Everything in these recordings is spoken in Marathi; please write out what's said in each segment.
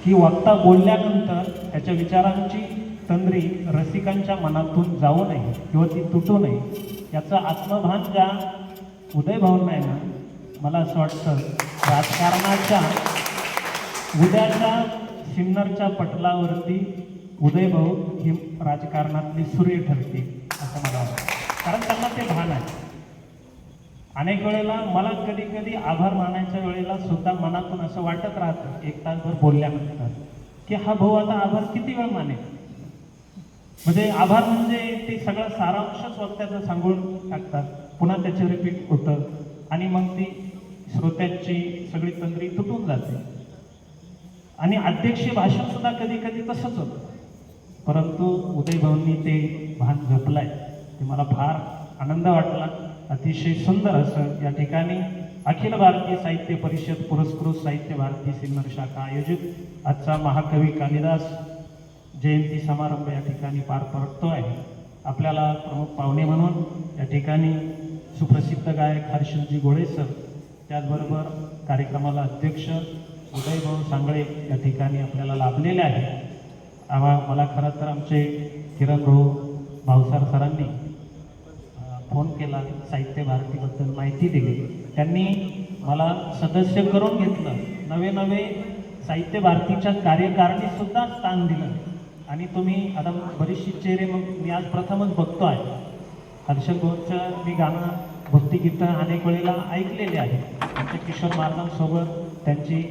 की वक्ता बोलल्यानंतर त्याच्या विचारांची तंद्री रसिकांच्या मनातून जाऊ नये किंवा ती तुटू नये याचं आत्मभान ज्या उदय भाऊंना आहे ना, मला असं वाटतं राजकारणाच्या उद्याच्या सिन्नरच्या पटलावरती उदय भाऊ ही राजकारणातली सूर्य ठरते असं मला वाटतं. कारण त्यांना ते भान आहे. अनेक वेळेला मला कधी कधी आभार मानायच्या वेळेला सुद्धा मनातून असं वाटत राहतं एक तासभर बोलल्यानंतर की हा भाऊ आता आभार किती वेळ मानेल. म्हणजे आभार म्हणजे ते सगळं सारांशच वक्त्याचं सांगून टाकतात, पुन्हा त्याचे रिपीट होतं आणि मग ती श्रोत्यांची सगळी तंद्री तुटून जाते. आणि अध्यक्षीय भाषण सुद्धा कधी कधी तसंच होतं. परंतु उदय भाऊंनी ते भान जपलंय, ते मला फार आनंद वाटला. अतिशय सुंदर असं या ठिकाणी अखिल भारतीय साहित्य परिषद पुरस्कृत साहित्य भारती सिन्नर शाखा आयोजित आजचा महाकवी कालिदास जयंती समारंभ या ठिकाणी पार पडतो आहे. आपल्याला प्रमुख पाहुणे म्हणून या ठिकाणी सुप्रसिद्ध गायक हर्षलजी गोळे सर, त्याचबरोबर कार्यक्रमाला अध्यक्ष उदयभाऊ सांगळे या ठिकाणी आपल्याला लाभलेले आहे. मला खरं तर आमचे किरण भाऊसार सरांनी फोन केला, साहित्य भारतीबद्दल माहिती दिली, त्यांनी मला सदस्य करून घेतलं, नवे साहित्य भारतीच्या कार्यकारिणीसुद्धा स्थान दिलं. आणि तुम्ही आता बरीचशी चेहरे मग मी आज प्रथमच बघतो आहे. हर्षल भाऊंचं मी गाणं भक्तिगीतं अनेक वेळेला ऐकलेले आहे. आमच्या किशोर महाराजांसोबत त्यांची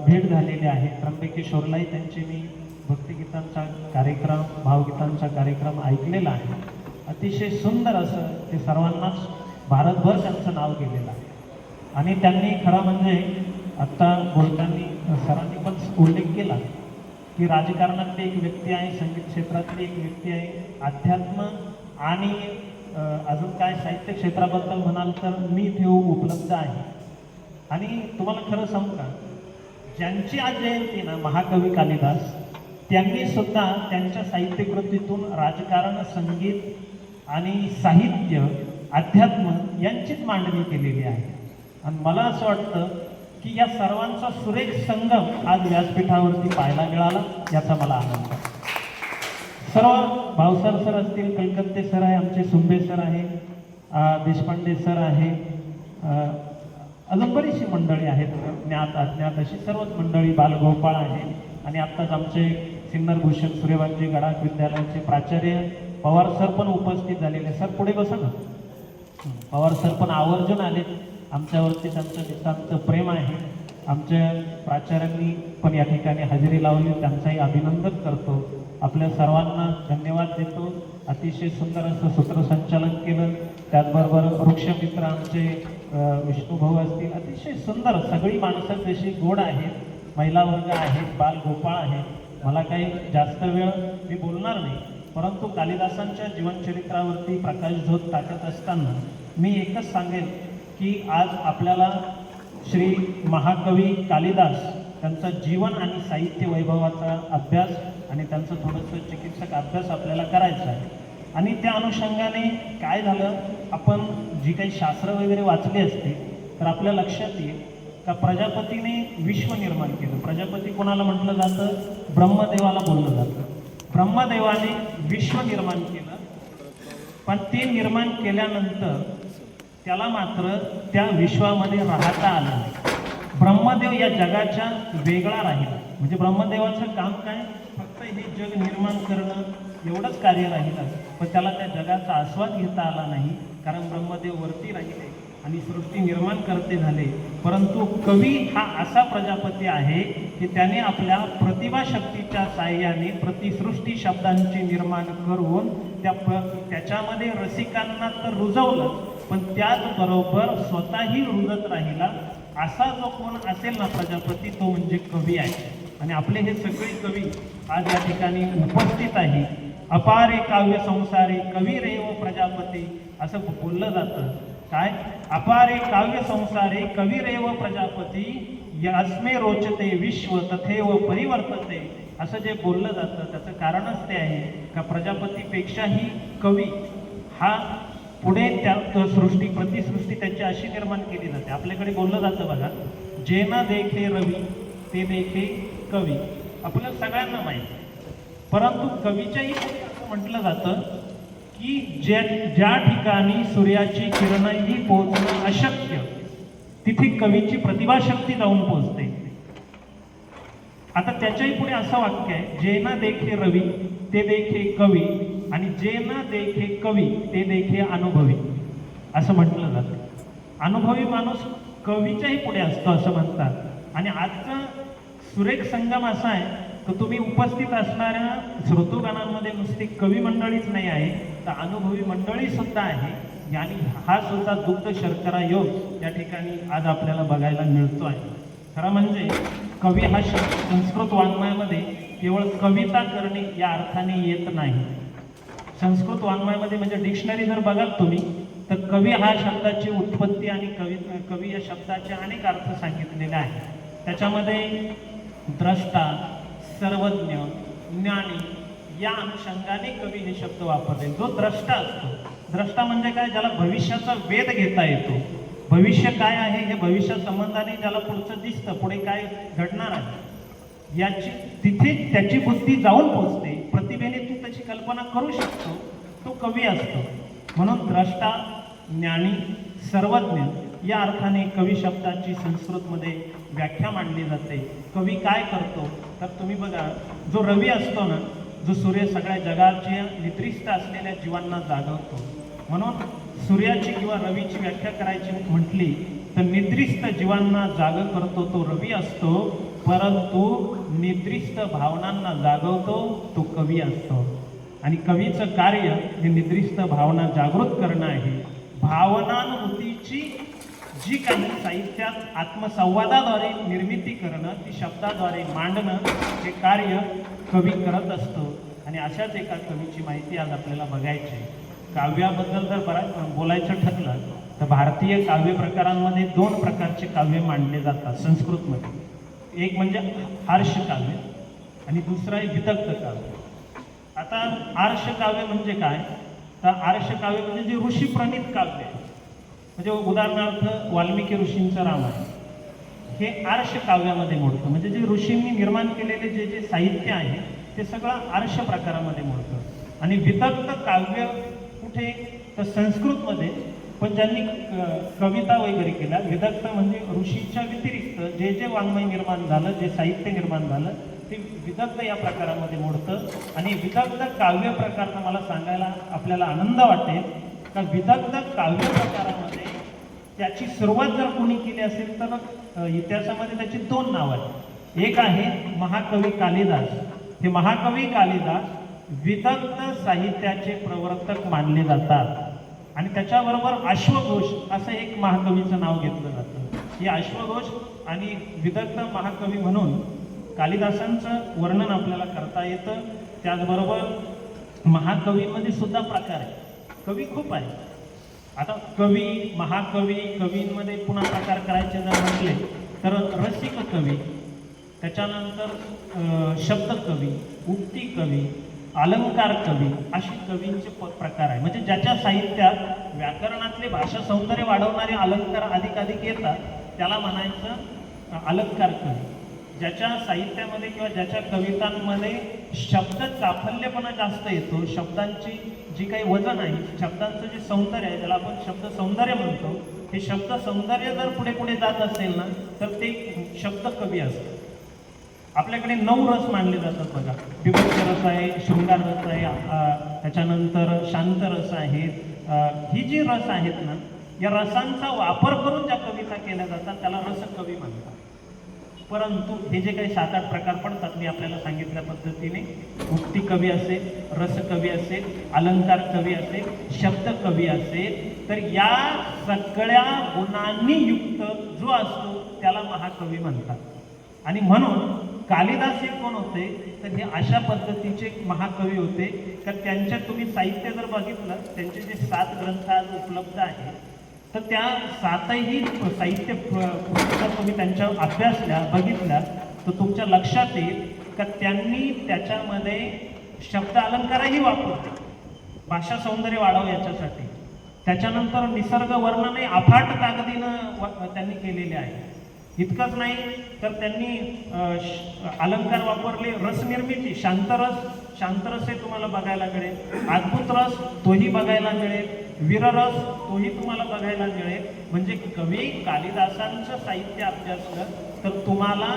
भेट झालेली आहे. त्र्यंबकेश्वरलाही त्यांचे मी भक्तिगीतांचा कार्यक्रम, भावगीतांचा कार्यक्रम ऐकलेला आहे. अतिशय सुंदर असं ते सर्वांनाच भारतभर त्यांचं नाव गेलेलं आहे. आणि त्यांनी खरं म्हणजे आत्ता बोलताना सरांनी पण उल्लेख केला की राजकारणातली एक व्यक्ती आहे, संगीत क्षेत्रातली एक व्यक्ती आहे, अध्यात्म आणि अजून काय साहित्य क्षेत्राबद्दल म्हणाल तर मी ठेवू उपलब्ध आहे. आणि तुम्हाला खरं सांगू का, ज्यांची आज जयंती ना महाकवी कालिदास, त्यांनी सुद्धा त्यांच्या साहित्यकृतीतून राजकारण, संगीत आणि साहित्य, अध्यात्म यांचीच मांडणी केलेली आहे. आणि मला असं वाटतं की या सर्वांचा सुरेख संगम आज व्यासपीठावरती पाहायला मिळाला, याचा मला आनंद आहे. सर्व भाऊसर सर असतील, कलकत्ते सर आहे, आमचे सुंबे सर आहे, देशपांडे सर आहे, अजून बरीचशी मंडळी आहेत, ज्ञात अज्ञात अशी सर्वच मंडळी, बालगोपाळ आहे. आणि आत्ताच आमचे सिन्नर भूषण सूर्यवंशी गडाख विद्यालयाचे प्राचार्य पवार सर पण उपस्थित झालेले. सर पुढे बसा ना. पवार सर पण आवर्जून आले. आमच्यावरती त्यांचं नितांत प्रेम आहे. आमच्या प्राचार्यांनी पण या ठिकाणी हजेरी लावली, त्यांचंही अभिनंदन करतो. आपल्या सर्वांना धन्यवाद देतो. अतिशय सुंदर असं सूत्रसंचालन केलं. त्याचबरोबर वृक्षमित्र आमचे विष्णूभाऊ असतील, अतिशय सुंदर सगळी माणसं जशी गोड आहेत, महिला वर्ग आहेत, बालगोपाळ आहेत. मला काही जास्त वेळ मी बोलणार नाही, परंतु कालिदासांच्या जीवनचरित्रावरती प्रकाशझोत टाकत असताना मी एकच सांगेन की आज आपल्याला श्री महाकवी कालिदास त्यांचं जीवन आणि साहित्य वैभवाचा अभ्यास आणि त्यांचं थोडंसं चिकित्सक अभ्यास आपल्याला करायचा आहे. आणि त्या अनुषंगाने काय झालं, आपण जी काही शास्त्र वगैरे वाचली असते तर आपल्या लक्षात येईल का प्रजापतीने विश्व निर्माण केलं. प्रजापती कोणाला म्हटलं जातं? ब्रह्मदेवाला बोललं जातं. ब्रह्मदेवाने विश्व निर्माण केलं, पण ते निर्माण केल्यानंतर त्याला मात्र त्या विश्वामध्ये राहता आलं नाही. ब्रह्मदेव या जगाच्या वेगळा राहिला. म्हणजे ब्रह्मदेवाचं काम काय? फक्त हे जग निर्माण करणं एवढंच कार्य राहिलं, पण त्याला त्या जगाचा आस्वाद घेता आला नाही. कारण ब्रह्मदेव वरती राहिले आणि सृष्टी निर्माण करते झाले. परंतु कवी हा असा प्रजापती आहे की त्याने आपल्या प्रतिभाशक्तीच्या साह्याने प्रतिसृष्टी शब्दांचे निर्माण करून त्याच्यामध्ये रसिकांना तर रुजवलं, पण त्याचबरोबर स्वतःही रुजत राहिला. असा जो कोण असेल ना प्रजापती, तो म्हणजे कवी आहे. आणि आपले हे सगळे कवी आज या ठिकाणी उपस्थित आहे. अपारे काव्य संसारे कवी रेव प्रजापती असं बोललं जातं. काय? अपारे काव्य संसारे कवी रेव प्रजापती यास्मे रोचते विश्व तथेव परिवर्तते असं जे बोललं जातं त्याचं कारणच ते आहे का प्रजापतीपेक्षाही कवी हा पुढे त्या सृष्टी प्रतिसृष्टी त्याची अशी निर्माण केली जाते. आपल्याकडे बोललं जातं बघा, जे न देखे रवी ते देखे कवी आपल्याला सगळ्यांना माहिती, परंतु कवीच्याही असं म्हटलं जातं की ज्या ठिकाणी सूर्याची किरणही पोहोचणं अशक्य, तिथे कवीची प्रतिभाशक्ती जाऊन पोहोचते. आता त्याच्याही पुढे असं वाक्य आहे, जे ना देखे रवी ते देखे कवी, आणि जे ना देखे कवी ते देखे अनुभवी, असं म्हटलं जातं. अनुभवी माणूस कवीच्याही पुढे असतो असं म्हणतात. आणि आजचा सुरेख संगम असा आहे तर तुम्ही उपस्थित असणाऱ्या श्रोतोगणांमध्ये नुसती कवी मंडळीच नाही आहे, तर अनुभवी मंडळी सुद्धा आहे. आणि हा सुद्धा दुग्ध शर्करा योग या ठिकाणी आज आपल्याला बघायला मिळतो आहे. खरं म्हणजे कवी हा शब्द संस्कृत वाङ्मयामध्ये केवळ कविता करणे या अर्थाने येत नाही. संस्कृत वाङ्मयामध्ये म्हणजे डिक्शनरी जर बघाल तुम्ही तर कवी हा शब्दाची उत्पत्ती आणि कवी या शब्दाचे अनेक अर्थ सांगितलेले आहेत. त्याच्यामध्ये द्रष्टा, सर्वज्ञ, ज्ञानी या अनुषंगाने कवी हे शब्द वापरले. जो द्रष्टा असतो, द्रष्टा म्हणजे काय, ज्याला भविष्याचा वेध घेता येतो. भविष्य काय आहे हे भविष्य संबंधाने ज्याला पुढचं दिसतं, पुढे काय घडणार आहे याची तिथे त्याची बुद्धी जाऊन पोहोचते, प्रतिभेने तू त्याची कल्पना करू शकतो, तो कवी असतो. म्हणून द्रष्टा, ज्ञानी, सर्वज्ञ या अर्थाने कवी शब्दाची संस्कृतमध्ये व्याख्या मांडली जाते. कवी काय करतो तर तुम्ही बघा, जो रवी असतो ना, जो सूर्य सगळ्या जगाच्या निद्रिस्त असलेल्या जीवांना जागवतो. म्हणून सूर्याची किंवा रवीची व्याख्या करायची म्हटली तर निद्रिस्त जीवांना जाग करतो तो रवी असतो, परंतु निद्रिस्त भावनांना जागवतो तो कवी असतो. आणि कवीचं कार्य हे निद्रिस्त भावना जागृत करणं आहे. भावनानुभूतीची जी काही साहित्यात आत्मसंवादाद्वारे निर्मिती करणं, ती शब्दाद्वारे मांडणं, हे कार्य कवी करत असतो. आणि अशाच एका कवीची माहिती आज आपल्याला बघायची. काव्याबद्दल जर बोलायचं ठरलं तर भारतीय काव्य प्रकारांमध्ये 2 प्रकारचे काव्य मांडले जातात संस्कृतमध्ये. एक म्हणजे आर्ष काव्य आणि दुसरं आहे विदग्ध काव्य. आता आर्ष काव्य म्हणजे काय, तर आर्ष काव्य म्हणजे जे ऋषी प्रणीत काव्य आहे, म्हणजे उदाहरणार्थ वाल्मिकी ऋषींचं रामायण हे आर्ष काव्यामध्ये मोडतं. म्हणजे जे ऋषींनी निर्माण केलेले जे जे साहित्य आहे ते सगळं आर्ष प्रकारामध्ये मोडतं. आणि विदग्ध काव्य कुठे तर संस्कृतमध्ये, पण ज्यांनी कविता वगैरे केल्या. विदग्ध म्हणजे ऋषीच्या व्यतिरिक्त जे जे वाङ्मय निर्माण झालं, जे साहित्य निर्माण झालं ते विदग्ध या प्रकारामध्ये मोडतं. आणि विदग्ध काव्य प्रकारनं मला सांगायला आपल्याला आनंद वाटेल का विदग्ध काव्य प्रकारामध्ये त्याची सुरुवात जर कोणी केली असेल तर इतिहासामध्ये त्याची 2 नावं आहेत. एक आहे महाकवी कालिदास. हे महाकवी कालिदास विदग्ध साहित्याचे प्रवर्तक मानले जातात. आणि त्याच्याबरोबर अश्वघोष असं एक महाकवीचं नाव घेतलं जातं. हे अश्वघोष आणि विदग्ध महाकवी म्हणून कालिदासांचं वर्णन आपल्याला करता येतं. त्याचबरोबर महाकवीमध्ये सुद्धा प्रकार आहे, कवी खूप आहे. आता कवी, महाकवी, कवींमध्ये पुन्हा प्रकार करायचे जर म्हटले तर रसिक कवी, त्याच्यानंतर शब्द कवी, उक्ती कवी, अलंकार कवी, अशी कवींचे प्रकार आहे. म्हणजे ज्याच्या साहित्यात व्याकरणातले भाषा सौंदर्य वाढवणारे अलंकार अधिकाधिक येतात त्याला म्हणायचं अलंकार कवी. ज्याच्या साहित्यामध्ये किंवा ज्याच्या कवितांमध्ये शब्द चाफल्यपणा जास्त येतो, शब्दांची जी काही वजन आहे, शब्दांचं जे सौंदर्य आहे त्याला आपण शब्द सौंदर्य म्हणतो, हे शब्द सौंदर्य जर पुढे पुढे जात असेल ना तर ते शब्द कवी असतं. आपल्याकडे 9 रस मानले जातात बघा. विभक्ती रस आहे, शृंगार रस आहे, त्याच्यानंतर शांत रस आहेत. ही जी रस आहेत ना, या रसांचा वापर करून ज्या कविता केल्या जातात त्याला रसकवी म्हणतात. परंतु हे जे काही 7-8 प्रकार पडतात मी आपल्याला सांगितल्या पद्धतीने, उक्ती कवी असेल, रसकवी असेल, अलंकार कवी असेल, शब्द कवी असेल, तर या सगळ्या गुणांनी युक्त जो असतो त्याला महाकवी म्हणतात. आणि म्हणून कालिदास हे कोण होते तर हे अशा पद्धतीचे महाकवी होते तर त्यांच्या तुम्ही साहित्य जर बघितलं, त्यांचे जे 7 ग्रंथ आज उपलब्ध आहेत तर त्या 7ही साहित्य पुस्तकं तुम्ही त्यांच्या अभ्यासल्या, बघितल्या तर तुमच्या लक्षात येईल का त्यांनी त्याच्यामध्ये शब्द अलंकारही वापरले भाषा सौंदर्य वाढव याच्यासाठी. त्याच्यानंतर निसर्ग वर्णने अफाट ताकदीनं त्यांनी केलेले आहे. इतकंच नाही तर त्यांनी अलंकार वापरले, रसनिर्मिती, शांतरस हे तुम्हाला बघायला मिळेल, अद्भुत रस तोही बघायला मिळेल, वीररस तोही तुम्हाला बघायला मिळेल. म्हणजे कवी कालिदासांचं साहित्य अभ्यासलं तर तुम्हाला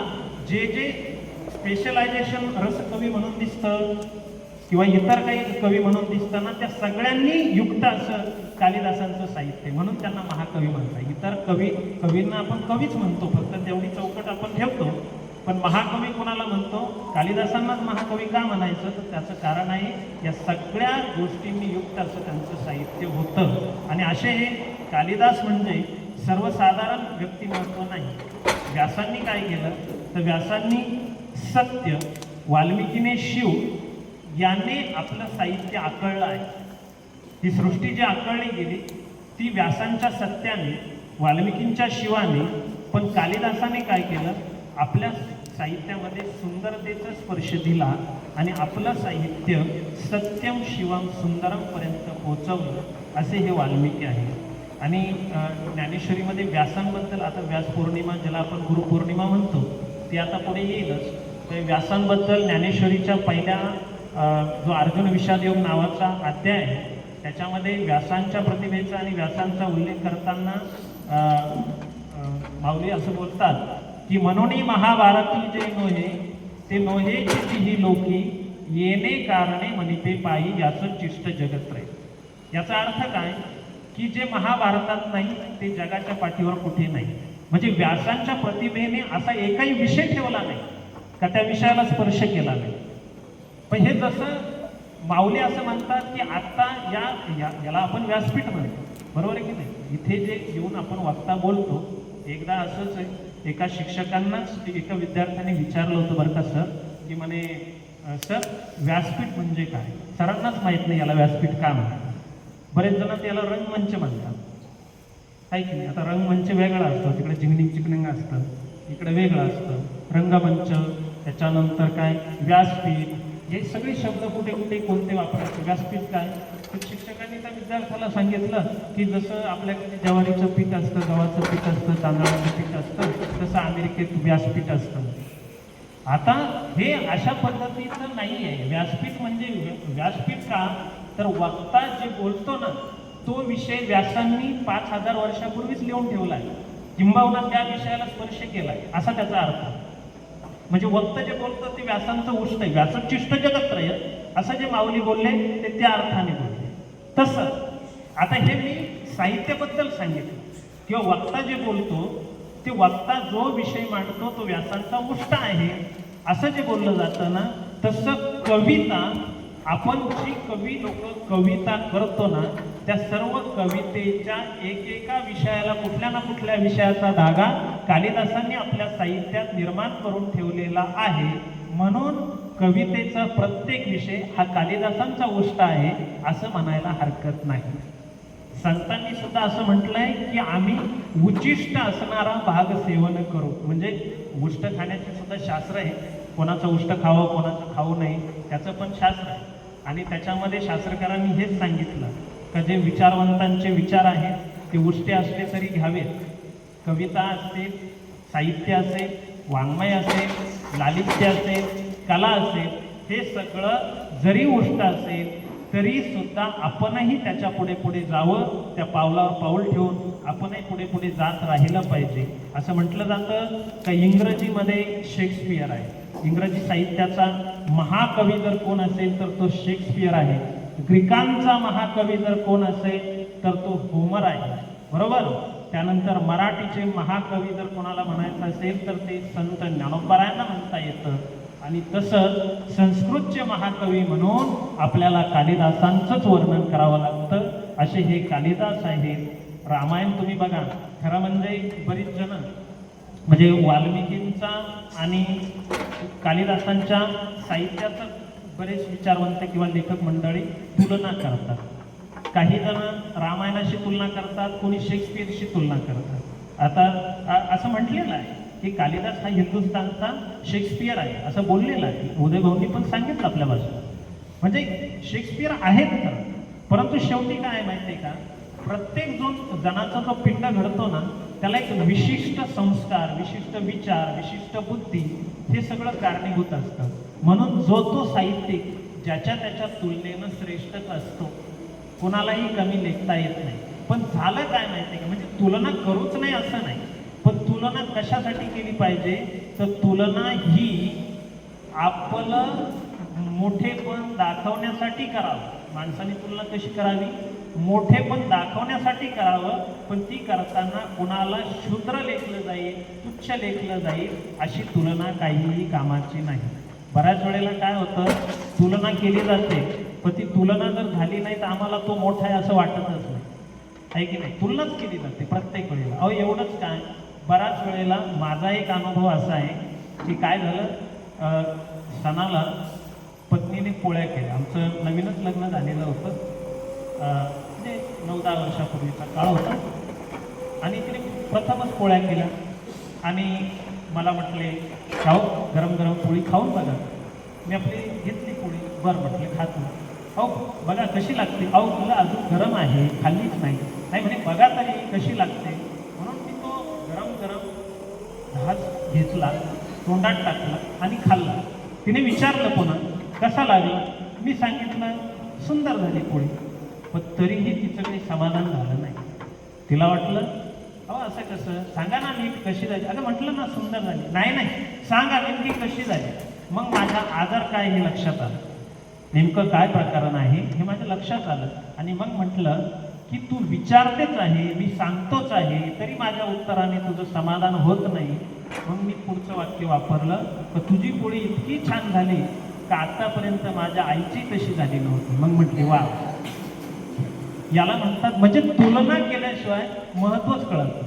जे जे स्पेशलायझेशन रसकवी म्हणून दिसतं किंवा इतर काही कवी म्हणून दिसताना त्या सगळ्यांनी युक्त असं कालिदासांचं साहित्य, म्हणून त्यांना महाकवी म्हणतात. इतर कवींना आपण कवीच म्हणतो, फक्त तेवढी चौकट आपण ठेवतो. पण महाकवी कोणाला म्हणतो? कालिदासांनाच महाकवी का म्हणायचं? तर त्याचं कारण आहे या सगळ्या गोष्टींनी युक्त असं त्यांचं साहित्य होतं. आणि असे हे कालिदास म्हणजे सर्वसाधारण व्यक्तिमत्व नाही. व्यासांनी काय केलं तर व्यासांनी सत्य, वाल्मिकीने शिव, याने आपलं साहित्य आकळलं आहे. ही सृष्टी जी आकळली गेली ती व्यासांच्या सत्याने, वाल्मिकींच्या शिवाने. पण कालिदासाने काय केलं? आपल्या साहित्यामध्ये सुंदरतेचा स्पर्श दिला आणि आपलं साहित्य सत्यम शिवम सुंदरम पर्यंत पोहोचवलं. असे हे वाल्मिकी आहे. आणि ज्ञानेश्वरीमध्ये व्यासांबद्दल, आता व्यास पौर्णिमा ज्याला आपण गुरुपौर्णिमा म्हणतो ती आता पुढे येईलच. तर व्यासांबद्दल ज्ञानेश्वरीच्या पहिल्या जो अर्जुन विषाद योग नावाचा अध्याय आहे त्याच्यामध्ये व्यासांच्या प्रतिभेचा आणि व्यासांचा उल्लेख करताना माऊली असं बोलतात की मनोनी महाभारती जे नोहे ते नोहेची तिही लोकी येणे कारणे मनिपे पायी याचं चिष्ट जगत रे. याचा अर्थ काय की जे महाभारतात नाही ते जगाच्या पाठीवर कुठे नाही. म्हणजे व्यासांच्या प्रतिभेने असा एकही विषय ठेवला नाही का त्या विषयाला स्पर्श केला नाही. पण हे जसं माऊली असं म्हणतात की आता याला आपण व्यासपीठ म्हणतो, बरोबर आहे की नाही? इथे जे येऊन आपण वक्ता बोलतो. एकदा असंच एका शिक्षकांनाच एका विद्यार्थ्याने विचारलं होतं बरं का सर, की म्हणे सर व्यासपीठ म्हणजे काय? सरांनाच माहीत नाही याला व्यासपीठ का म्हणतात. बरेच जण त्याला रंगमंच म्हणतात, आहे की नाही? आता रंगमंच वेगळा असतो, तिकडे जिंगणिंग चिकनिंग असतं, इकडे वेगळं असतं रंगमंच. त्याच्यानंतर काय व्यासपीठ, हे सगळे शब्द कुठे कुठे कोणते वापरायचे? व्यासपीठ काय? तर शिक्षकांनी त्या विद्यार्थ्याला सांगितलं की जसं आपल्याकडे ज्वारीचं पीठ असतं, गव्हाचं पीठ असतं, तांदळाचं पीठ असतं, तसं अमेरिकेत व्यासपीठ असतं. आता हे अशा पद्धतीचं नाही आहे. व्यासपीठ म्हणजे व्यासपीठ का? तर वक्ता जे बोलतो ना तो विषय व्यासांनी 5000 वर्षापूर्वीच लिहून ठेवला आहे, किंबहुना त्या विषयाला स्पर्श केला आहे, असा त्याचा अर्थ. म्हणजे वक्त जे बोलतं ते व्यासांचं उष्ट आहे, व्यासोच्चिष्ट जगत्रय असं जे माऊली बोलले ते त्या अर्थाने बोलले. तसं आता हे मी साहित्याबद्दल सांगितलं, किंवा वक्ता जे बोलतो ते वक्ता जो विषय मांडतो तो व्यासांचा उष्ट आहे असं जे बोललं जातं ना, तसं कविता, आपण जी कविता करतो ना त्या सर्व कवितेच्या एकेका विषयाला कुठल्या ना कुठल्या विषयाचा धागा कालिदासांनी आपल्या साहित्यात निर्माण करून ठेवलेला आहे. म्हणून कवितेचा प्रत्येक विषय हा कालिदासांचा उष्ट आहे असं म्हणायला हरकत नाही. संतांनी सुद्धा असं म्हटलंय की आम्ही उचिष्ट असणारा भाग सेवन करू. म्हणजे उष्ट खाण्याचे सुद्धा शास्त्र आहे, कोणाचं उष्ट खावं कोणाचं खाऊ नये त्याचं पण शास्त्र आहे. आणि त्याच्यामध्ये शास्त्रकारांनी हेच सांगितलं का जे विचारवंतांचे विचार आहेत ते उष्टे असले तरी घ्यावेत. कविता असेल, साहित्य असेल, वाङ्मय असेल, लालित्य असेल, कला असेल, हे सगळं जरी उष्ट असेल तरी सुद्धा आपणही त्याच्या पुढे पुढे जावं, त्या पावलावर पाऊल ठेवून आपणही पुढे पुढे जात राहिलं पाहिजे. असं म्हटलं जातं का इंग्रजीमध्ये शेक्सपियर आहे, इंग्रजी साहित्याचा महाकवी जर कोण असेल तर तो शेक्सपियर आहे. ग्रीकांचा महाकवी जर कोण असेल तर तो होमर आहे, बरोबर. त्यानंतर मराठीचे महाकवी जर कोणाला म्हणायचं असेल तर ते संत ज्ञानोबारायांना म्हणता येतं. आणि तसंच संस्कृतचे महाकवी म्हणून आपल्याला कालिदासांचंच वर्णन करावं लागतं. असे हे कालिदास आहेत. रामायण तुम्ही बघा, खरं म्हणजे बरीच जण म्हणजे वाल्मिकींचा आणि कालिदासांच्या साहित्याचं बरेच विचारवंत किंवा लेखक मंडळी तुलना करतात. काही जण रामायणाशी तुलना करतात, कोणी शेक्सपियरशी तुलना करतात. आता असं म्हटलेलं आहे की कालिदास हा हिंदुस्थानचा शेक्सपियर आहे असं बोललेलं आहे. उदय भाऊंनी पण सांगितलं आपल्या भाषेत. म्हणजे शेक्सपियर आहेत खरं, परंतु शेवटी काय माहिती आहे का, प्रत्येक जणाचा जो पिंड घडतो ना त्याला एक विशिष्ट संस्कार, विशिष्ट विचार, विशिष्ट बुद्धी हे सगळं कारणीभूत असतं. म्हणून जो तो साहित्यिक ज्याच्या त्याच्या तुलनेनं श्रेष्ठच असतो, कोणालाही कमी लेखता येत नाही. पण झालं काय माहिती का, म्हणजे तुलना करूच नाही असं नाही, पण तुलना कशासाठी केली पाहिजे, तर तुलना ही आपलं मोठेपण दाखवण्यासाठी करावं. माणसाने तुलना कशी करावी, मोठेपण दाखवण्यासाठी करावं, पण ती करताना कुणाला शूद्र लेखलं जाईल, तुच्छ लेखलं जाईल अशी तुलना काहीही कामाची नाही. बऱ्याच वेळेला काय होतं, तुलना केली जाते, पण ती तुलना जर झाली नाही तर आम्हाला तो मोठा आहे असं वाटतच नाही, आहे की नाही. तुलनाच केली जाते प्रत्येक वेळेला. अहो एवढंच काय, बऱ्याच वेळेला माझा एक अनुभव असा आहे की काय झालं, सणाला पत्नीने पोळ्या केल्या. आमचं नवीनच लग्न झालेलं होतं, म्हणजे 9-10 वर्षापूर्वीचा काळ होता, आणि तिने प्रथमच पोळ्या केल्या आणि मला म्हटले, खाऊ गरम गरम पोळी खाऊन बघा. मी आपली घेतली पोळी, बरं म्हटले खातो. अहो बघा कशी लागते, अहो मला अजून गरम आहे, खाल्लीच नाही. नाही म्हणे बघा तरी कशी लागते. म्हणून मी तो गरम गरम घास घेतला, तोंडात टाकला आणि खाल्ला. तिने विचारलं पुन्हा कसा लागला, मी सांगितलं सुंदर झाली पोळी. पण तरीही तिचं काही समाधान झालं नाही. तिला वाटलं अहो असं कसं, सांगा ना नीट कशी झाली. अगं म्हटलं ना सुंदर झाली. नाही नाही सांगा नेमकी कशी झाली. मग माझा आजार काय हे लक्षात आलं, नेमकं काय प्रकरण आहे हे माझ्या लक्षात आलं. आणि मग म्हटलं की तू विचारतेच आहे, मी सांगतोच आहे, तरी माझ्या उत्तराने तुझं समाधान होत नाही. मग मी पुढचं वाक्य वापरलं तर तुझी पोळी इतकी छान झाली का आतापर्यंत माझ्या आईची तशी झाली नव्हती. मग म्हटली वा, याला म्हणतात म्हणजे तुलना केल्याशिवाय महत्वच कळत.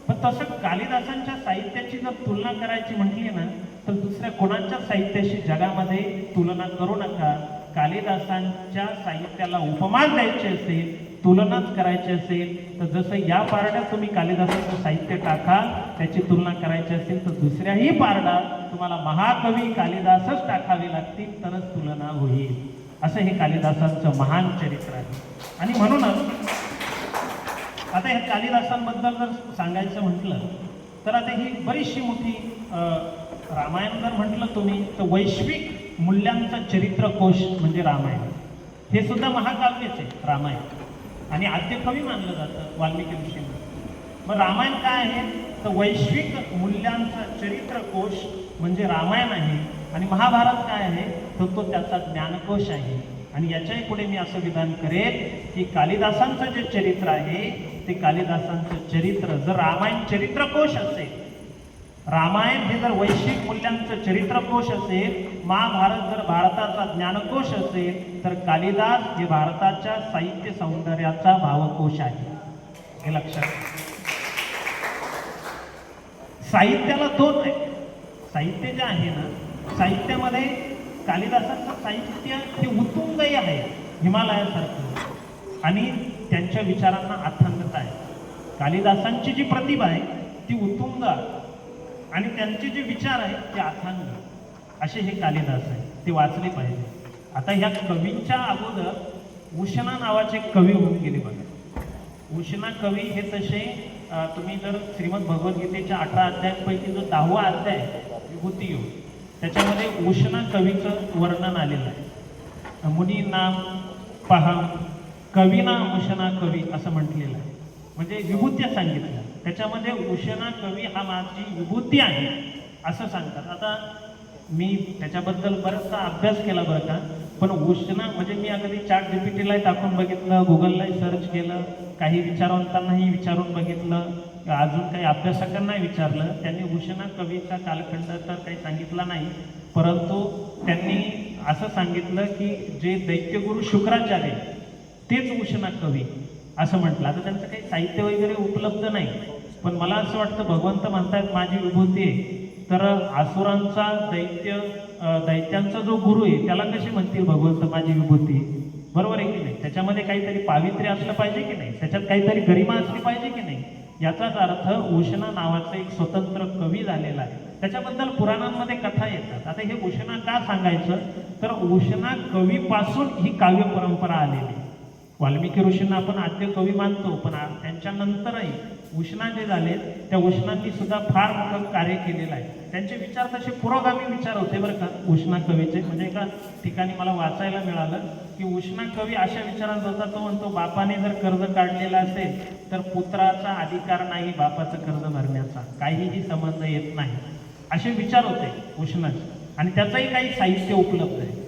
पण तसं कालिदासांच्या साहित्याची जर तुलना करायची म्हटली ना तर दुसऱ्या कोणाच्या साहित्याशी जगामध्ये तुलना करू नका. कालिदासांच्या साहित्याला उपमान द्यायचे असेल, तुलनाच करायची असेल तर जसं या पारड्यात तुम्ही कालिदासांचं साहित्य टाकाल, त्याची तुलना करायची असेल तर दुसऱ्याही पारड्यात तुम्हाला महाकवी कालिदासच टाकावे लागतील, तरच तुलना होईल. असं हे कालिदासांचं महान चरित्र आहे. आणि म्हणूनच आता ह्या कालिदासांबद्दल जर सांगायचं म्हटलं तर आता ही बरीचशी मोठी, रामायण जर म्हटलं तुम्ही तर वैश्विक मूल्यांचा चरित्रकोश म्हणजे रामायण. हे सुद्धा महाकाव्यच आहे रामायण, आणि आद्यकवी मानलं जातं वाल्मिकी ऋषींना. मग रामायण काय आहे तर वैश्विक मूल्यांचा चरित्रकोश म्हणजे रामायण आहे. आणि महाभारत काय आहे तर तो त्याचा ज्ञानकोश आहे. आणि याच्याही पुढे मी असं विधान करेन की कालिदासांचं जे चरित्र आहे ते कालिदासांचं चरित्र जर रामायण चरित्रकोश असेल, रामायण हे जर वैश्विक मूल्यांचं चरित्रकोश असेल, महाभारत जर भारताचा ज्ञानकोश असेल, तर कालिदास हे भारताच्या साहित्य सौंदर्याचा भावकोश आहे. हे लक्षात. साहित्याला दोन आहे. साहित्य जे आहे ना, साहित्यामध्ये कालिदासांचं साहित्य हे उत्तुंगही आहे हिमालयासारखं, आणि त्यांच्या विचारांना अथांगता आहे. कालिदासांची जी प्रतिभा आहे ती उत्तुंग आणि त्यांचे जे विचार आहेत ते अथांग, असे हे कालिदास आहे. ते वाचले पाहिजे. आता ह्या कवींच्या अगोदर उष्णा नावाचे कवी होऊन गेले बघा. उष्णा कवी हे तसे तुम्ही जर श्रीमद भगवद्गीतेच्या 18 अध्यायांपैकी जो 10वा अध्याय विभूती योग, त्याच्यामध्ये उष्णा कवीचं वर्णन आलेलं आहे. मुनी नाम पहा कवीना उष्णा कवी असं म्हटलेलं आहे, म्हणजे विभूत्या सांगितल्या. त्याच्यामध्ये उष्णा कवी हा माझी विभूती आहे असं सांगतात. आता मी त्याच्याबद्दल बराचसा अभ्यास केला बरं का, पण उष्णा म्हणजे मी अगदी ChatGPTलाही टाकून बघितलं, गुगललाही सर्च केलं, काही विचारवंतांनाही विचारून बघितलं, अजून काही अभ्यासकांनाही विचारलं. त्यांनी उष्णा कवीचा कालखंड तर काही सांगितला नाही, परंतु त्यांनी असं सांगितलं की जे दैत्यगुरु शुक्राचार्य तेच उष्णा कवी असं म्हटलं. आता त्यांचं काही साहित्य वगैरे उपलब्ध नाही, पण मला असं वाटतं भगवंत म्हणतात माझी विभूती आहे, तर असुरांचा दैत्यांचा जो गुरु आहे त्याला कसे म्हणतील भगवंत माझी विभूती, बरोबर आहे की नाही. त्याच्यामध्ये काहीतरी पावित्र्य असलं पाहिजे की नाही, त्याच्यात काहीतरी गरिमा असली पाहिजे की नाही. याचाच अर्थ उष्णा नावाचं एक स्वतंत्र कवी झालेला आहे. त्याच्याबद्दल पुराणांमध्ये कथा येतात. आता हे उष्णा का सांगायचं, तर उष्णा कवीपासून ही काव्य परंपरा आलेली. वाल्मिकी ऋषींना आपण आद्य कवी मानतो, पण त्यांच्यानंतरही उष्णा जे झाले त्या उष्णांनी सुद्धा फार मोठं कार्य केलेलं आहे. त्यांचे विचार तसे पुरोगामी विचार होते बरं का उष्णा कवीचे. म्हणजे एका ठिकाणी मला वाचायला मिळालं की उष्णा कवी अशा विचारांत होता, तो म्हणतो बापाने जर कर्ज काढलेलं असेल तर पुत्राचा अधिकार नाही बापाचं कर्ज भरण्याचा, काहीही संबंध येत नाही, असे विचार होते उष्णाचे. आणि त्याचंही काही साहित्य उपलब्ध आहे,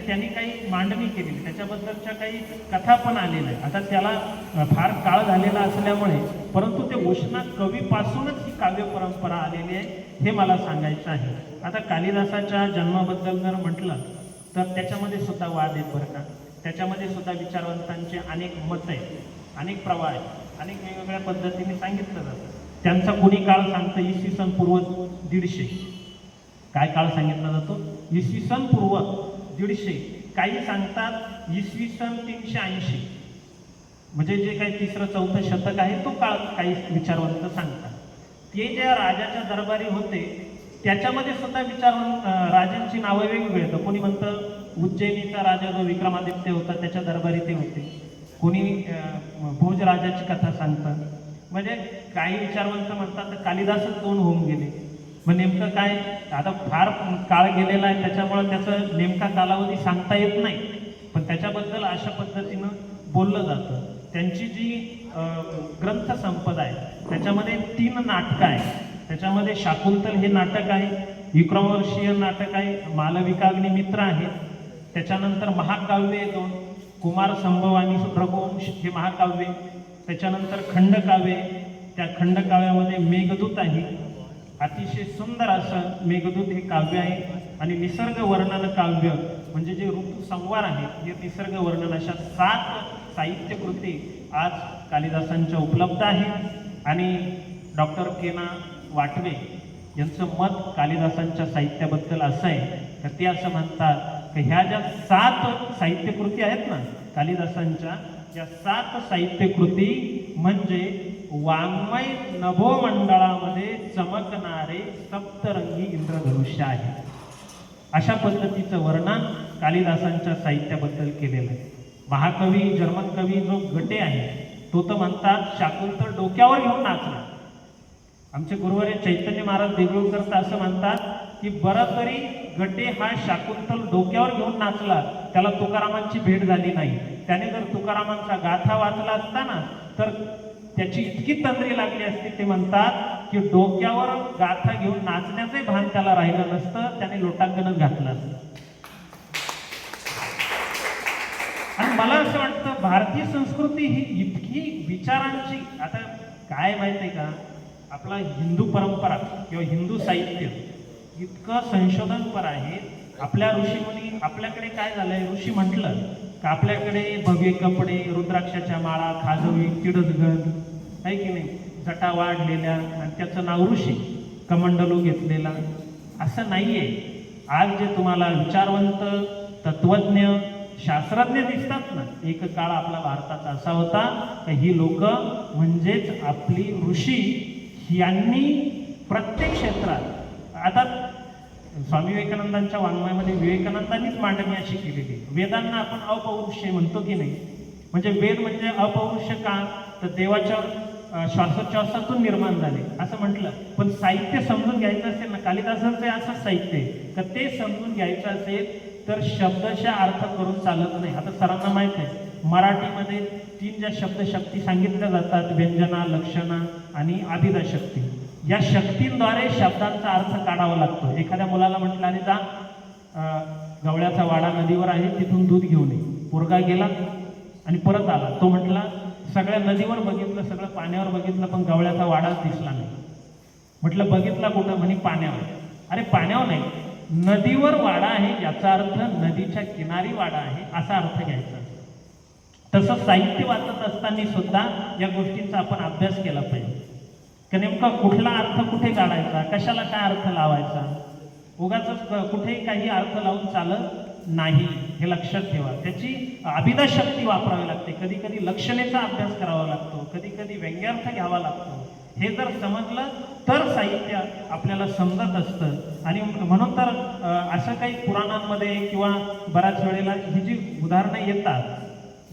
त्यांनी काही मांडणी केलेली, त्याच्याबद्दलच्या काही कथा पण आलेल्या आहे. आता त्याला फार काळ झालेला असल्यामुळे, परंतु ते उष्णा कवीपासूनच ही काव्य परंपरा आलेली आहे हे मला सांगायचं आहे. आता कालिदासाच्या जन्माबद्दल जर म्हटलं तर त्याच्यामध्ये सुद्धा वाद आहेत बरं का. त्याच्यामध्ये सुद्धा विचारवंतांचे अनेक मत आहेत, अनेक प्रवाह आहेत, अनेक वेगवेगळ्या पद्धतीने सांगितलं जातं. त्यांचा कोणी काळ सांगतं इसवी सन पूर्व 150. काय काळ सांगितला जातो? इसवी सन पूर्व 150. काही सांगतात इसवी सन 380, म्हणजे जे काही 3रं-4थं शतक आहे तो काळ काही विचारवंत सांगतात. ते ज्या राजाच्या दरबारी होते त्याच्यामध्ये सुद्धा विचारवंत राजांची नावं वेगवेगळी येतं. कोणी म्हणतं उज्जैनीचा राजा जो विक्रमादित्य होता त्याच्या दरबारी ते होते, कोणी भोज राजाची कथा सांगतात. म्हणजे काही विचारवंत म्हणतात कालिदासच 2 होऊन गेले. मग नेमकं काय? आता फार काळ गेलेला आहे त्याच्यामुळे त्याचं नेमका कालावधी सांगता येत नाही, पण त्याच्याबद्दल अशा पद्धतीनं बोललं जातं. त्यांची जी ग्रंथ संपदा आहे त्याच्यामध्ये 3 नाटकं आहेत. त्याच्यामध्ये शाकुंतल हे नाटक आहे, विक्रमवर्षीय नाटक आहे, मालविकाग्नी मित्र आहे, त्याच्यानंतर महाकाव्य 2, कुमार संभव आणि रघुवंश हे महाकाव्य, त्याच्यानंतर खंडकाव्य, त्या खंडकाव्यामध्ये मेघदूत आहे, अतिशय सुंदर असं मेघदूत हे काव्य आहे, आणि निसर्ग वर्णन काव्य म्हणजे जे ऋतुसंवार आहे हे निसर्ग वर्णन, अशा 7 साहित्यकृती आज कालिदासांच्या उपलब्ध आहेत. आणि डॉक्टर के.ना. वाटवे यांचं मत कालिदासांच्या साहित्याबद्दल असं आहे तर ते असं म्हणतात की ह्या ज्या 7 साहित्यकृती आहेत ना कालिदासांच्या, या 7 साहित्यकृती म्हणजे वाङ्मय नभोमंडळामध्ये चमकणारे सप्तरंगी इंद्रधनुष्य आहे. अशा पद्धतीचं वर्णन कालिदासांच्या साहित्याबद्दल केलेलं आहे. महाकवी जर्मन कवी जो गटे आहे तो तर म्हणतात शाकुंतल डोक्यावर घेऊन नाचला. आमचे गुरुवारी चैतन्य महाराज देगलूरकर तर असं म्हणतात की बरं तरी गटे हा शाकुंतल डोक्यावर घेऊन नाचला, त्याला तुकारामांची भेट झाली नाही. त्याने जर तुकारामांचा गाथा वाचला असता ना तर त्याची इतकी तंद्री लागली असती. ते म्हणतात की डोक्यावर गाथा घेऊन नाचण्याचे भान त्याला राहिलं नसतं, त्याने लोटांगणच घातलं असतं. आणि मला असं वाटतं भारतीय संस्कृती ही इतकी विचारांची, आता काय माहिती आहे का, आपला हिंदू परंपरा किंवा हिंदू साहित्य इतकं संशोधनपर आहे. आपल्या ऋषीमुनी, आपल्याकडे काय झालंय, ऋषी म्हटलं का आपल्याकडे भव्य कपडे, रुद्राक्षाच्या माळा, खाजवी, किडसगंध आहे की नाही, जटा वाढलेल्या, आणि त्याचं नाव ऋषी, कमंडलू घेतलेला, असं नाहीये. आज जे तुम्हाला विचारवंत, तत्वज्ञ, शास्त्रज्ञ दिसतात ना, एक काळ आपला भारताचा असा होता की ही लोक म्हणजेच आपली ऋषी यांनी प्रत्येक क्षेत्रात, आता स्वामी विवेकानंदांच्या वाङ्मयामध्ये विवेकानंदांनीच मांडणी अशी केलेली. वेदांना आपण अपौरुषे म्हणतो की नाही, म्हणजे वेद म्हणजे अपौरुष का, तर देवाच्या श्वासोच्छ्वासातून निर्माण झाले असं म्हटलं. पण साहित्य समजून घ्यायचं असेल ना, कालिदासांचं असं साहित्य आहे तर ते समजून घ्यायचं असेल तर शब्दशः अर्थ करून चालत नाही. आता सरांना माहित आहे मराठीमध्ये 3 ज्या शब्दशक्ती सांगितल्या जातात, व्यंजना, लक्षणा आणि अभिधा शक्ती, या शक्तींद्वारे शब्दांचा अर्थ काढावा लागतो. एखाद्या मुलाला म्हटलं अरे जा गवळ्याचा वाडा नदीवर आहे तिथून दूध घेऊन ये, पोरगा गेला आणि परत आला, तो म्हटला सगळ्या नदीवर बघितलं, सगळं पाण्यावर बघितलं पण गवळ्याचा वाडाच दिसला नाही. म्हटलं बघितला कुठं? म्हणे पाण्यावर. अरे पाण्यावर नाही, नदीवर वाडा आहे याचा अर्थ नदीच्या किनारी वाडा आहे असा अर्थ घ्यायचा. तसं साहित्य वाचत असताना सुद्धा या गोष्टींचा आपण अभ्यास केला पाहिजे की नेमका कुठला अर्थ कुठे काढायचा, कशाला काय अर्थ लावायचा. उगाच कुठेही काही अर्थ लावून चालत नाही, हे लक्षात ठेवा. त्याची अभिधा शक्ती वापरावी लागते. कधी कधी लक्षणेचा अभ्यास करावा लागतो, कधी कधी व्यंग्यार्थ घ्यावा लागतो. हे जर समजलं तर साहित्य आपल्याला समजत असतं. आणि म्हणून तर असं काही पुराणांमध्ये किंवा बऱ्याच वेळेला ही जी उदाहरणं येतात,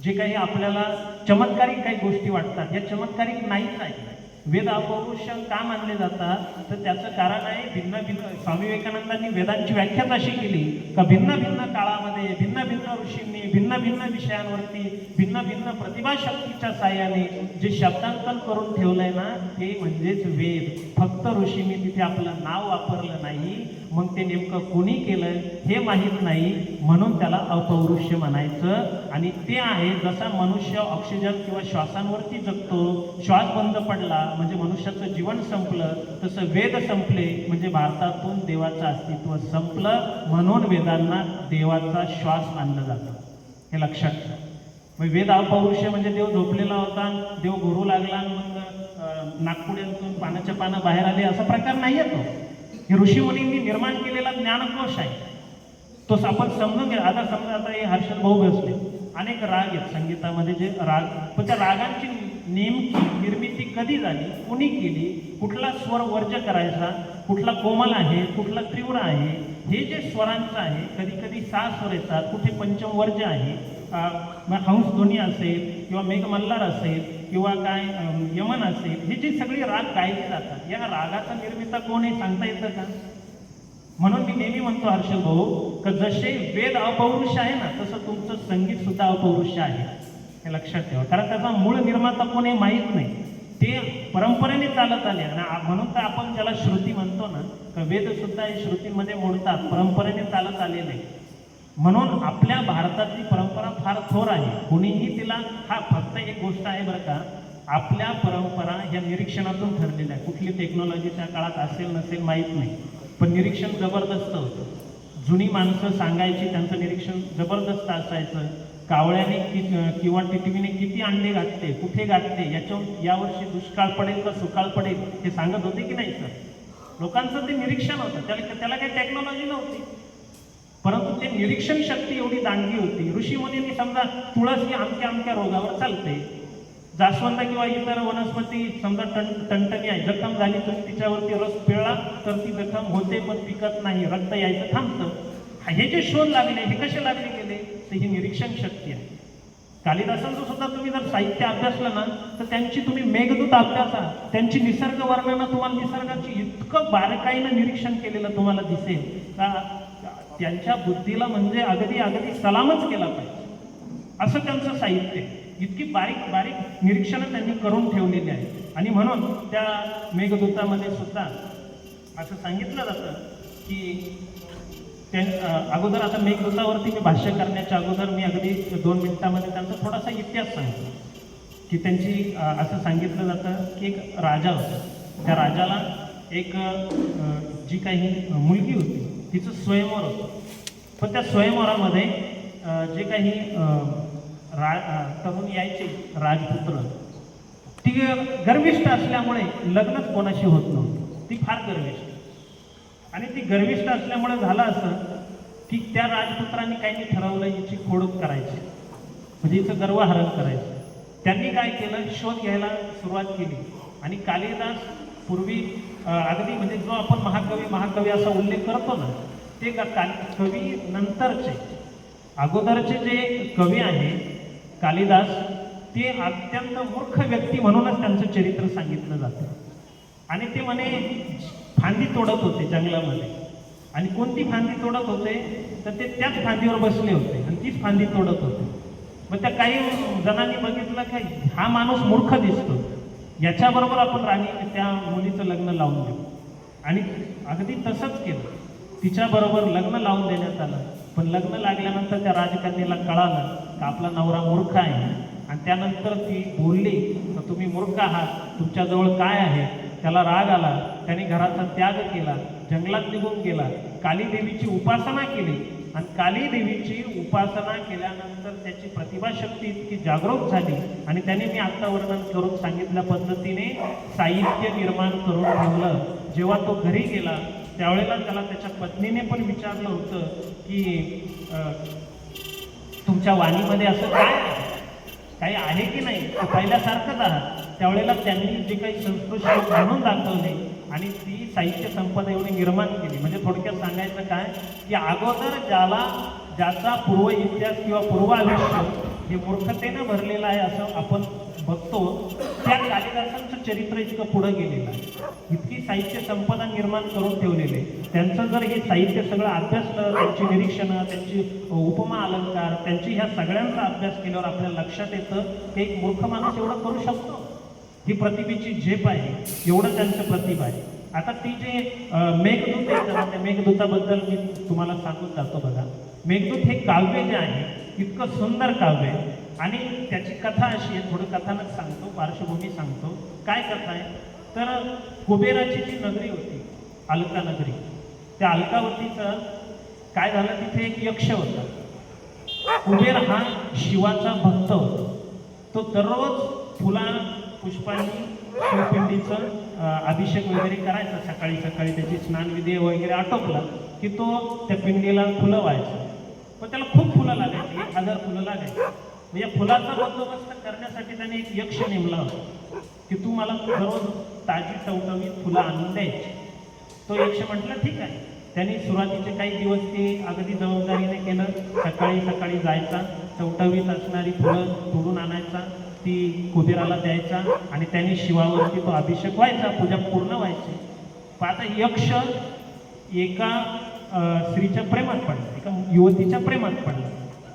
जे काही आपल्याला चमत्कारिक काही गोष्टी वाटतात, या चमत्कारिक नाहीच आहे. वेद अपौरुष का मानले जातात, तर त्याचं कारण आहे भिन्न भिन्न, स्वामी विवेकानंदांनी वेदांची व्याख्याच अशी केली का भिन्न भिन्न काळामध्ये भिन्न भिन्न ऋषींनी भिन्न भिन्न विषयांवरती भिन्न भिन्न प्रतिभाशक्तीच्या साह्याने जे शब्दांकन करून ठेवलंय ना, ते म्हणजेच वेद. फक्त ऋषींनी तिथे आपलं नाव वापरलं नाही, मग ते नेमकं कोणी केलं हे माहीत नाही, म्हणून त्याला अपौरुष्य म्हणायचं. आणि ते आहे, जसा मनुष्य ऑक्सिजन किंवा श्वासांवरती जगतो, श्वास बंद पडला म्हणजे मनुष्याचं जीवन संपलं, तसं वेद संपले म्हणजे भारतातून देवाचं अस्तित्व संपलं. म्हणून वेदांना देवाचा श्वास मानलं जातं, हे लक्षात ठेवा. मग वेद अपौरुष म्हणजे देव झोपलेला होता, देव घोरू लागला, मग नागपुड्यांतून पानाच्या पानं बाहेर आले, असा प्रकार नाही येतो. हे ऋषीमुनींनी निर्माण केलेला ज्ञानकोश आहे, तो आपण समजून घ्या. आता समजा आता हे हर्षद भाऊ बसले, अनेक राग आहेत संगीतामध्ये जे राग, पण त्या रागांची नेमकी निर्मिती कधी झाली, कुणी केली, कुठला स्वर वर्ज्य करायचा, कुठला कोमल आहे, कुठला तीव्र आहे, हे जे स्वरांचं आहे, कधी कधी 6 स्वर येतात, कुठे पंचम वर्ज्य आहे, हंस ध्वनी असेल किंवा मेघमल्हार असेल किंवा काय यमन असेल, हे जे सगळे राग गायले जातात, या रागाचा निर्मिता कोण हे सांगता येतं का? म्हणून मी नेहमी म्हणतो हर्षद भाऊ, की जसे वेद अपौरुष आहे ना, तसं तुमचं संगीत सुद्धा अपौरुष आहे, हे लक्षात ठेवा. कारण त्याचा मूळ निर्माता कोण हे माहीत नाही, ते परंपरेने चालत आले. आणि म्हणून तर आपण ज्याला श्रुती म्हणतो ना, तर वेद सुद्धा हे श्रुतींमध्ये मोडतात, परंपरेने चालत आलेले. म्हणून आपल्या भारतातली परंपरा फार थोर आहे, कुणीही तिला, हा फक्त एक गोष्ट आहे बरं का, आपल्या परंपरा ह्या निरीक्षणातून ठरलेल्या आहे. कुठली टेक्नॉलॉजी त्या काळात असेल नसेल माहीत नाही, पण निरीक्षण जबरदस्त होतं. जुनी माणसं सांगायची, त्यांचं निरीक्षण जबरदस्त असायचं. कावळ्याने किंवा टिटवीने किती अंडे घातले, कुठे घातले, यावर्षी दुष्काळ पडेल का सुकाळ पडेल, हे सांगत होते की नाही सर? लोकांचं ते निरीक्षण होतं, त्याला काही टेक्नॉलॉजी नव्हती, परंतु ते निरीक्षण शक्ती एवढी दांडगी होती. ऋषीमुनींनी समजा तुळस ही अमक्या अमक्या रोगावर चालते, जास्वंद किंवा इतर वनस्पती समजा टणटणी आहे, जखम झाली, तुम्ही तिच्यावरती रस पिळला तर ती जखम होते पण पिकत नाही, रक्त यायचं थांबतं. हे जे शोध लागले, हे कसे लागले गेले, तर ही निरीक्षण शक्ती आहे. कालिदासांचं सुद्धा तुम्ही जर साहित्य अभ्यासलं ना, तर त्यांची तुम्ही मेघदूत अभ्यासा, त्यांची निसर्ग वर्णनं, तुम्हाला निसर्गाची इतकं बारकाईनं निरीक्षण केलेलं तुम्हाला दिसेल का त्यांच्या बुद्धीला म्हणजे अगदी अगदी सलामच केला पाहिजे, असं त्यांचं साहित्य. इतकी बारीक बारीक निरीक्षणं त्यांनी करून ठेवलेली आहे. आणि म्हणून त्या मेघदूतामध्ये सुद्धा असं सांगितलं जातं की अगोदर, आता मेघदूतावरती मी भाष्य करण्याच्या अगोदर मी अगदी 2 मिनिटामध्ये त्यांचा थोडासा इतिहास सांगतो. की त्यांची असं सांगितलं जातं की एक राजा होता, त्या राजाला एक जी काही मुलगी होती तिचं स्वयंवर होतं. पण त्या स्वयंवरामध्ये जे काही तरुण यायचे राजपुत्र, ती गर्विष्ठ असल्यामुळे लग्नच कोणाशी होत नव्हतं, ती फार गर्विष्ठ. आणि ती गर्विष्ठ असल्यामुळे झालं असं की त्या राजपुत्रांनी काही ठरवलं हिची खोडूक करायची, म्हणजे हिचं गर्वहरण करायचं. त्यांनी काय केलं, शोध घ्यायला सुरुवात केली. आणि कालिदास पूर्वी अगदी म्हणजे जो आपण महाकवी असा उल्लेख करतो ना, ते कवी नंतरचे, अगोदरचे जे कवी आहे कालिदास, ते अत्यंत मूर्ख व्यक्ती म्हणूनच त्यांचं चरित्र सांगितलं जातं. आणि ते म्हणे फांदी तोडत होते जंगलामध्ये, आणि कोणती फांदी तोडत होते तर ते त्याच फांदीवर बसले होते आणि तीच फांदी तोडत होते. मग त्या काही जणांनी बघितलं की हा माणूस मूर्ख दिसतो, याच्याबरोबर आपण राणी त्या मुलीचं लग्न लावून देऊ. आणि अगदी तसंच केलं, तिच्याबरोबर लग्न लावून देण्यात आलं. पण लग्न लागल्यानंतर त्या राजकन्येला कळालं की आपला नवरा मूर्ख आहे. आणि त्यानंतर ती बोलली तर तुम्ही मूर्ख आहात, तुमच्याजवळ काय आहे. त्याला राग आला, त्याने घराचा त्याग केला, जंगलात निघून गेला, कालीदेवीची उपासना केली. आणि कालीदेवीची उपासना केल्यानंतर त्याची प्रतिभाशक्ती इतकी जागरूक झाली आणि त्याने मी आत्ता वर्णन करून सांगितल्या पद्धतीने साहित्य निर्माण करून ठेवलं. जेव्हा तो घरी गेला त्यावेळेला त्याला त्याच्या पत्नीने पण विचारलं होतं की तुमच्या वाणीमध्ये असं काय काही आहे की नाही, पहिल्यासारखंच आहात. त्यावेळेला त्यांनी जे काही संस्कृत श्लोक म्हणून दाखवले आणि ती साहित्य संपदा एवढी निर्माण केली. म्हणजे थोडक्यात सांगायचं काय की अगोदर ज्याचा पूर्व इतिहास किंवा पूर्व आयुष्य हे मूर्खतेनं भरलेलं आहे असं आपण बघतो त्या कालिदासांचं चरित्र इतकं पुढं गेलेलं आहे, इतकी साहित्य संपदा निर्माण करून ठेवलेले. त्यांचं जर हे साहित्य सगळं अभ्यासलं, त्यांची निरीक्षणं, त्यांची उपमा अलंकार, त्यांची ह्या सगळ्यांचा अभ्यास केल्यावर आपल्याला लक्षात येतं की एक मूर्ख माणूस एवढं करू शकतो. ही प्रतिभेची झेप आहे, एवढं त्यांचं प्रतिभा आहे. आता ती जे मेघदूत आहे ना, त्या मेघदूताबद्दल मी तुम्हाला सांगून जातो. बघा, मेघदूत हे काव्य जे आहे इतकं सुंदर काव्य आहे आणि त्याची कथा अशी आहे. थोडं कथानक सांगतो, पार्श्वभूमी सांगतो. काय कथा आहे तर कुबेराची जी नगरी होती अलका नगरी, त्या अलकावतीचं काय झालं, तिथे एक यक्ष होता. कुबेर हा शिवाचा भक्त होता. तो दररोज फुला पुष्पांनी शिवपिंडीचं अभिषेक वगैरे करायचा. सकाळी सकाळी त्याची स्नानविधी वगैरे आटोपला की तो त्या पिंडीला फुलं व्हायचं. पण त्याला खूप फुलं लागायची, 1000 फुलं लागायची. या फुलाचा बंदोबस्त करण्यासाठी त्याने एक यक्ष नेमला होता की तू मला दररोज ताजी टवटवीत फुलं आणून द्यायची. तो यक्ष म्हटलं ठीक आहे. त्यांनी सुरुवातीचे काही दिवस ते अगदी जबाबदारीने केलं. सकाळी सकाळी जायचा, टवटवीत असणारी फुलं तोडून आणायचा, ती कुबेराला द्यायचा आणि त्यांनी शिवावरती तो अभिषेक व्हायचा, पूजा पूर्ण व्हायची. पण आता यक्ष एका स्त्रीच्या प्रेमात पडला, एका युवतीच्या प्रेमात पडला.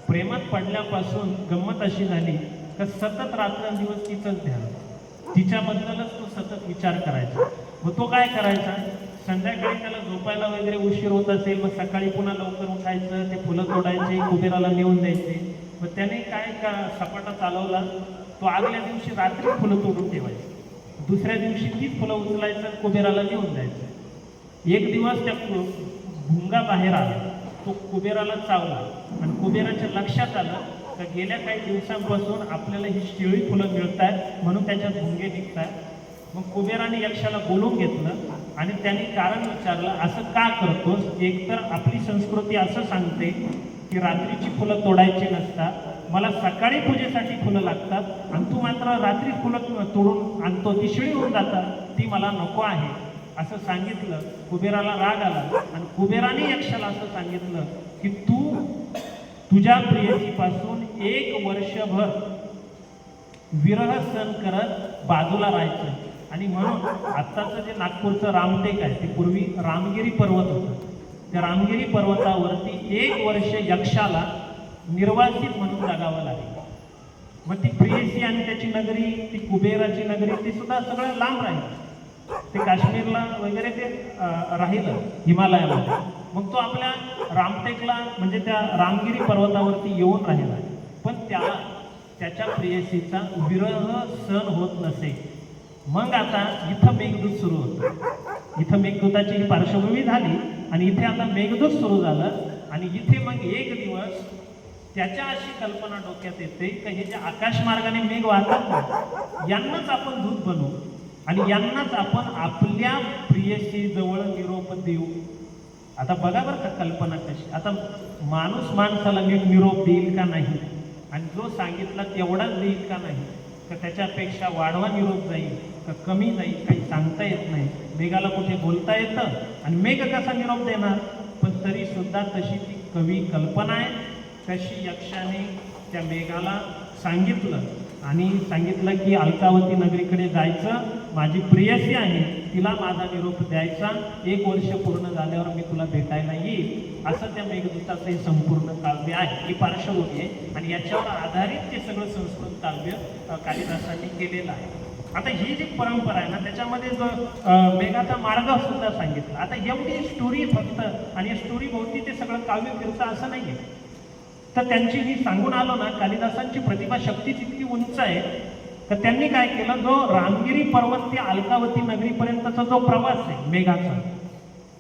प्रेमात पडल्यापासून गंमत अशी झाली की सतत रात्रंदिवस तिचंच ध्यान, तिच्याबद्दलच तो सतत विचार करायचा. मग तो काय करायचा, संध्याकाळी त्याला झोपायला वगैरे उशीर होत असेल, मग सकाळी पुन्हा लवकर उठायचं, ते फुलं तोडायचे, कुबेराला नेऊन द्यायचे. मग त्याने काय का सपाटा चालवला, तो आगल्या दिवशी रात्री फुलं तोडून ठेवायचे. दुसऱ्या दिवशी तीच फुलं उचलायचं, कुबेराला नेऊन द्यायचं. एक दिवस त्या भुंगा बाहेर आला, तो कुबेराला चावला आणि कुबेराच्या लक्षात आलं तर गेल्या काही दिवसांपासून आपल्याला ही शिळी फुलं मिळत आहेत म्हणून त्याच्यात भुंगे निघतात. मग कुबेराने यक्षाला बोलवून घेतलं आणि त्यांनी कारण विचारलं, असं का करतोस? एकतर आपली संस्कृती असं सांगते की रात्रीची फुलं तोडायची नसतात, मला सकाळी पूजेसाठी फुलं लागतात आणि तू मात्र रात्री फुलं तोडून आणतो, ती शिळी होऊन जातात, ती मला नको आहे असं सांगितलं. कुबेराला राग आला आणि कुबेराने यक्षाला असं सांगितलं की तू तुझ्या प्रेयसीपासून 1 वर्षभर विरह सण करत बाजूला राहायचं. आणि म्हणून आत्ताचं जे नागपूरचं रामटेक आहे ते पूर्वी रामगिरी पर्वत होतं. त्या रामगिरी पर्वतावरती 1 वर्ष यक्षाला निर्वासित म्हणून जगावं लागेल. मग ती प्रेयसी आणि त्याची नगरी, ती कुबेराची नगरी, ती सुद्धा सगळं लांब राहील. ते काश्मीरला वगैरे ते राहिलं, हिमालयामध्ये. मग तो आपल्या रामटेकला म्हणजे त्या रामगिरी पर्वतावरती येऊन राहिला. पण त्याला त्याच्या प्रेयसीचा विरह सहन होत नसे. मग आता इथं मेघदूत सुरू होतं. इथं मेघदूताची ही पार्श्वभूमी झाली आणि इथे आता मेघदूत सुरू झालं. आणि इथे मग एक दिवस त्याच्या अशी कल्पना डोक्यात येते की हे जे आकाशमार्गाने मेघ वाहतात ना, यांनाच आपण दूत बनवू आणि यांनाच आपण आपल्या प्रियसी जवळ निरोप देऊ. आता बघा बरं का कल्पना कशी. आता माणूस माणसाला नीट निरोप देईल का नाही, आणि जो सांगितला तेवढाच देईल का नाही, का त्याच्यापेक्षा वाढवा निरोप जाईल का कमी जाईल, काही सांगता येत नाही. मेघाला कुठे बोलता येतं आणि मेघ कसा निरोप देणार. पण तरी सुद्धा तशी ती कवी कल्पना आहे. तशी यक्षाने त्या मेघाला सांगितलं आणि सांगितलं की अलकावती नगरीकडे जायचं, माझी प्रेयसी आहे, तिला माझा निरोप द्यायचा, 1 वर्ष पूर्ण झाल्यावर मी तुला भेटायला येईल. असं त्या मेघदूताचं हे संपूर्ण काव्य आहे, ही पार्श्वभूमी आहे. आणि याच्यावर आधारित ते सगळं संस्कृत काव्य कालिदासांनी केलेलं आहे. आता ही जी परंपरा आहे ना, त्याच्यामध्ये जो मेघाचा मार्ग सुद्धा सांगितला. आता एवढी स्टोरी फक्त, आणि या स्टोरी भोवती ते सगळं काव्य फिरतं असं नाही आहे. तर त्यांची मी सांगून आलो ना, कालिदासांची प्रतिभा शक्ती इतकी उंच आहे तर त्यांनी काय केलं, जो रामगिरी पर्वत ते अलकावती नगरीपर्यंतचा जो प्रवास आहे मेघाचा,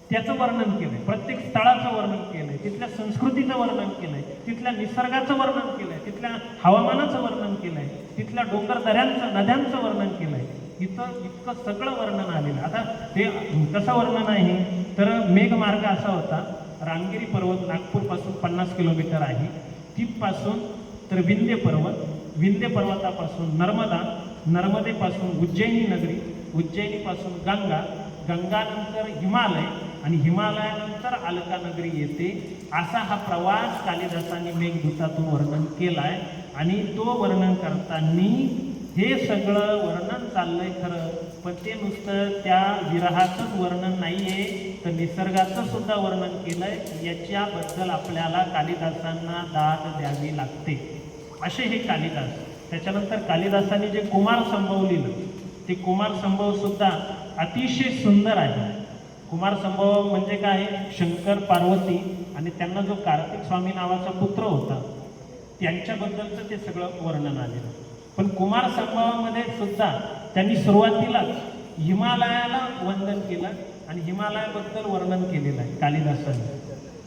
त्याचं वर्णन केलंय. प्रत्येक स्थळाचं वर्णन केलंय, तिथल्या संस्कृतीचं वर्णन केलंय, तिथल्या निसर्गाचं वर्णन केलंय, तिथल्या हवामानाचं वर्णन केलंय, तिथल्या डोंगर दऱ्यांचं, नद्यांचं वर्णन केलंय. इथं इतकं सगळं वर्णन आलेलं. आता ते कसं वर्णन आहे तर मेघमार्ग असा होता, रामगिरी पर्वत नागपूरपासून 50 किलोमीटर आहे. तिथपासून तर विंध्य पर्वत, विंध्य पर्वतापासून नर्मदा, नर्मदेपासून उज्जैनी नगरी, उज्जैनीपासून गंगा, गंगानंतर हिमालय आणि हिमालयानंतर अलका नगरी येते. असा हा प्रवास कालिदासांनी मेघदूतातून वर्णन केलाय. आणि तो वर्णन करताना हे सगळं वर्णन चाललंय खरं, पण ते नुसतं त्या विरहाचंच वर्णन नाहीये, तर निसर्गाचं सुद्धा वर्णन केलंय. याच्याबद्दल आपल्याला कालिदासांना दाद द्यावी लागते. असे हे कालिदास. त्याच्यानंतर कालिदासांनी जे कुमार संभव लिहिलं, ते कुमार संभव सुद्धा अतिशय सुंदर आहे. कुमार संभव म्हणजे काय, शंकर पार्वती आणि त्यांना जो कार्तिक स्वामी नावाचा पुत्र होता त्यांच्याबद्दलचं ते सगळं वर्णन आलेलं. पण कुमार संभवामध्ये सुद्धा त्यांनी सुरुवातीलाच हिमालयाला वंदन केलं आणि हिमालयाबद्दल वर्णन केलेलं आहे कालिदासांनी.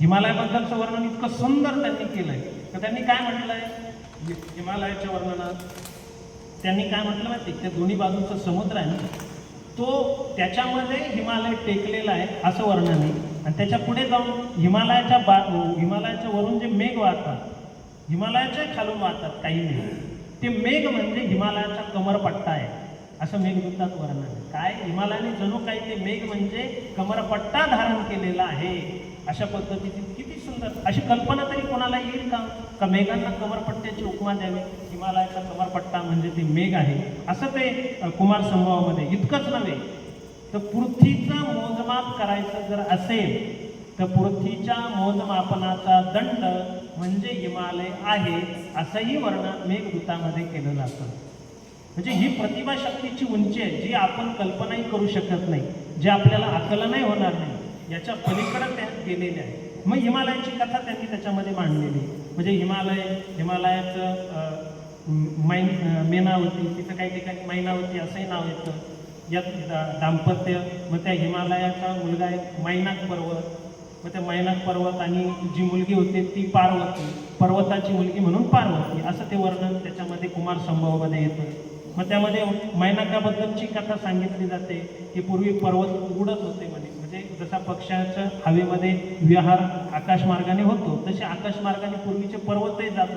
हिमालयाबद्दलचं वर्णन इतकं सुंदर त्यांनी केलंय, तर त्यांनी काय म्हटलंय हिमालयाच्या वर्णनात, त्यांनी काय म्हटलं माहिती, त्या दोन्ही बाजूचा समुद्र आहे ना, तो त्याच्यामध्ये हिमालय टेकलेला आहे असं वर्णन आहे. आणि त्याच्या पुढे जाऊन हिमालयाच्या वरून जे मेघ वाहतात, हिमालयाच्या खालून वाहतात काही मेघ, ते मेघ म्हणजे हिमालयाचा कमरपट्टा आहे असं मेघदूतात वर्णन आहे. काय, हिमालयाने जणू काही ते मेघ म्हणजे कमरपट्टा धारण केलेला आहे अशा पद्धतीची. किती सुंदर अशी कल्पना तरी कोणाला येईल का मेघांना कमरपट्ट्याची उपमा द्यावी. हिमालयाचा कमरपट्टा म्हणजे ते मेघ आहे असं ते कुमार संभवामध्ये. इतकंच नव्हे तर पृथ्वीचं मोजमाप करायचं जर असेल तर पृथ्वीच्या मोजमापनाचा दंड म्हणजे हिमालय आहे असंही वर्णन मेघदूतामध्ये केलं जातं. म्हणजे ही प्रतिभाशक्तीची उंची आहे जी आपण कल्पनाही करू शकत नाही, जे आपल्याला आकलनही होणार नाही, याच्या पलीकडे त्या गेलेले आहे. मग हिमालयाची कथा त्यांनी त्याच्यामध्ये मांडलेली. म्हणजे हिमालयाचं मेनावती, तिथं काही ठिकाणी मैनावती असंही नाव येतं. यात दाम्पत्य, मग त्या हिमालयाचा मुलगा आहे मैनाक पर्वत, मग त्या मैनाक पर्वत आणि जी मुलगी होती ती पार्वती, पर्वताची मुलगी म्हणून पार्वती, असं ते वर्णन त्याच्यामध्ये कुमार संभवामध्ये येतं. मग त्यामध्ये मैनाकाबद्दलची कथा सांगितली जाते की पूर्वी पर्वत उडत होते म्हणे. म्हणजे जसा पक्ष्याच्या हवेमध्ये विहार आकाशमार्गाने होतो तसे आकाशमार्गाने पूर्वीचे पर्वतही जात होते.